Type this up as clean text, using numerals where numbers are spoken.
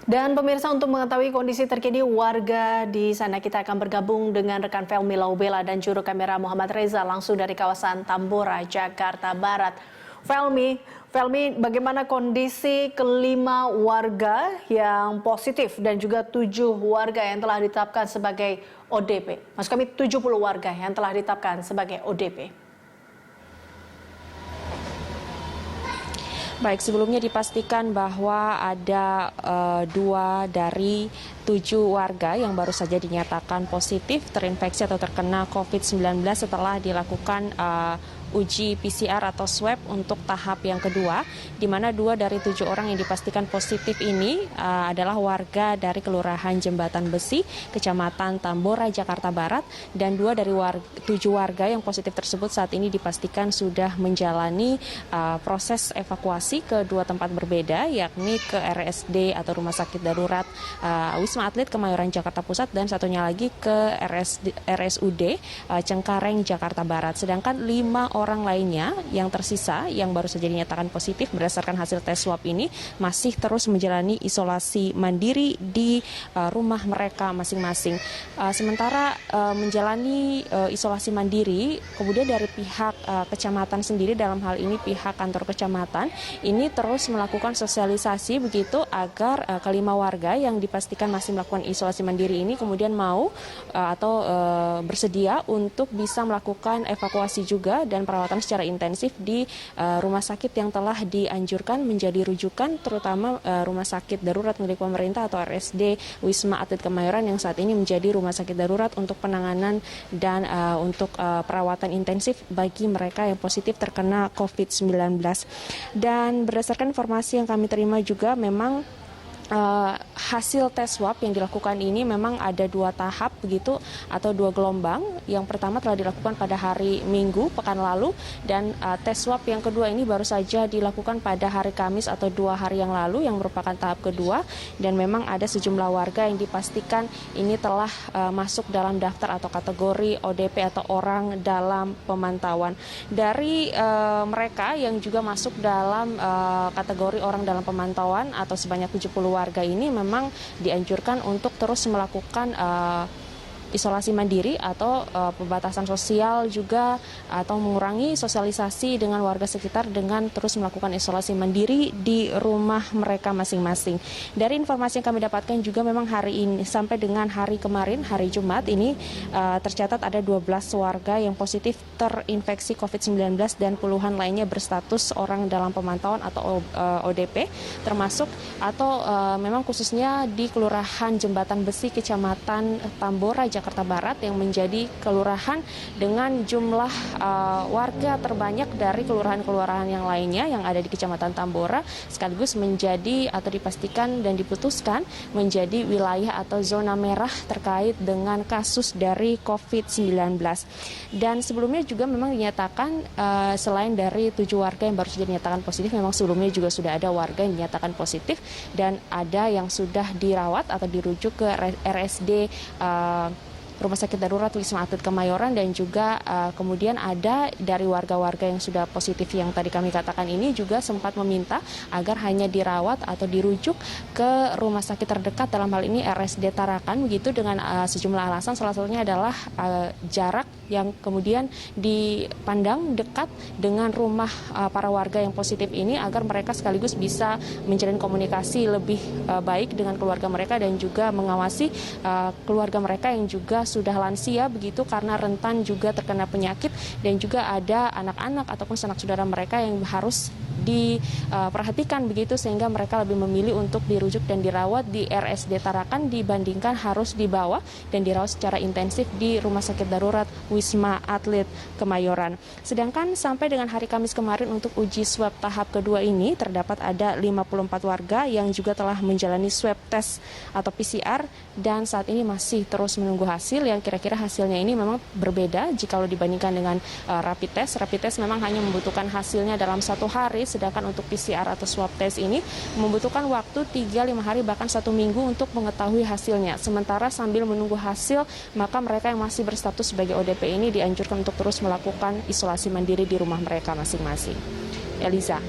Dan pemirsa, untuk mengetahui kondisi terkini warga di sana, kita akan bergabung dengan rekan Felmi Laubela dan juru kamera Muhammad Reza langsung dari kawasan Tambora, Jakarta Barat. Felmi, bagaimana kondisi kelima warga yang positif dan juga 7 warga yang telah ditetapkan sebagai ODP? Maksud kami 70 warga yang telah ditetapkan sebagai ODP. Baik, sebelumnya dipastikan bahwa ada 2 dari 7 warga yang baru saja dinyatakan positif terinfeksi atau terkena COVID-19 setelah dilakukan uji PCR atau swab untuk tahap yang kedua, di mana 2 dari 7 orang yang dipastikan positif ini adalah warga dari Kelurahan Jembatan Besi, Kecamatan Tambora, Jakarta Barat, dan 2 dari 7 warga yang positif tersebut saat ini dipastikan sudah menjalani proses evakuasi ke 2 tempat berbeda, yakni ke RSD atau Rumah Sakit Darurat Wisma Atlet Kemayoran, Jakarta Pusat, dan satunya lagi ke RSUD Cengkareng, Jakarta Barat. Sedangkan 5 orang lainnya yang tersisa yang baru saja dinyatakan positif berdasarkan hasil tes swab ini masih terus menjalani isolasi mandiri di rumah mereka masing-masing. Sementara menjalani isolasi mandiri, kemudian dari pihak kecamatan sendiri, dalam hal ini pihak kantor kecamatan, ini terus melakukan sosialisasi begitu agar kelima warga yang dipastikan masih melakukan isolasi mandiri ini kemudian mau atau bersedia untuk bisa melakukan evakuasi juga dan perawatan secara intensif di rumah sakit yang telah dianjurkan menjadi rujukan, terutama rumah sakit darurat milik pemerintah atau RSD Wisma Atlet Kemayoran yang saat ini menjadi rumah sakit darurat untuk penanganan dan untuk perawatan intensif bagi mereka yang positif terkena COVID-19. Dan berdasarkan informasi yang kami terima juga memang hasil tes swab yang dilakukan ini memang ada 2 tahap begitu atau 2 gelombang. Yang pertama telah dilakukan pada hari Minggu pekan lalu, dan tes swab yang kedua ini baru saja dilakukan pada hari Kamis atau 2 hari yang lalu yang merupakan tahap kedua, dan memang ada sejumlah warga yang dipastikan ini telah masuk dalam daftar atau kategori ODP atau orang dalam pemantauan. Dari mereka yang juga masuk dalam kategori orang dalam pemantauan atau sebanyak 70 warga ini memang dianjurkan untuk terus melakukan isolasi mandiri atau pembatasan sosial juga, atau mengurangi sosialisasi dengan warga sekitar dengan terus melakukan isolasi mandiri di rumah mereka masing-masing. Dari informasi yang kami dapatkan juga memang hari ini sampai dengan hari kemarin, hari Jumat ini tercatat ada 12 warga yang positif terinfeksi COVID-19 dan puluhan lainnya berstatus orang dalam pemantauan atau ODP, termasuk atau memang khususnya di Kelurahan Jembatan Besi, Kecamatan Tambora, Jakarta Barat, yang menjadi kelurahan dengan jumlah warga terbanyak dari kelurahan-kelurahan yang lainnya yang ada di Kecamatan Tambora, sekaligus menjadi atau dipastikan dan diputuskan menjadi wilayah atau zona merah terkait dengan kasus dari COVID-19. Dan sebelumnya juga memang dinyatakan selain dari 7 warga yang baru saja dinyatakan positif, memang sebelumnya juga sudah ada warga yang dinyatakan positif dan ada yang sudah dirawat atau dirujuk ke RSD Rumah Sakit Darurat Wisma Atlet Kemayoran, dan juga kemudian ada dari warga-warga yang sudah positif yang tadi kami katakan ini juga sempat meminta agar hanya dirawat atau dirujuk ke rumah sakit terdekat, dalam hal ini RSD Tarakan begitu, dengan sejumlah alasan, salah satunya adalah jarak yang kemudian dipandang dekat dengan rumah para warga yang positif ini agar mereka sekaligus bisa menjalin komunikasi lebih baik dengan keluarga mereka dan juga mengawasi keluarga mereka yang juga sudah lansia begitu, karena rentan juga terkena penyakit, dan juga ada anak-anak ataupun sanak saudara mereka yang harus diperhatikan begitu, sehingga mereka lebih memilih untuk dirujuk dan dirawat di RSD Tarakan dibandingkan harus dibawa dan dirawat secara intensif di Rumah Sakit Darurat Wisma Atlet Kemayoran. Sedangkan sampai dengan hari Kamis kemarin untuk uji swab tahap kedua ini terdapat ada 54 warga yang juga telah menjalani swab test atau PCR, dan saat ini masih terus menunggu hasil yang kira-kira hasilnya ini memang berbeda jika dibandingkan dengan rapid test. Rapid test memang hanya membutuhkan hasilnya dalam 1 hari, sedangkan untuk PCR atau swab test ini membutuhkan waktu 3-5 hari bahkan 1 minggu untuk mengetahui hasilnya. Sementara sambil menunggu hasil, maka mereka yang masih berstatus sebagai ODP ini dianjurkan untuk terus melakukan isolasi mandiri di rumah mereka masing-masing. Eliza.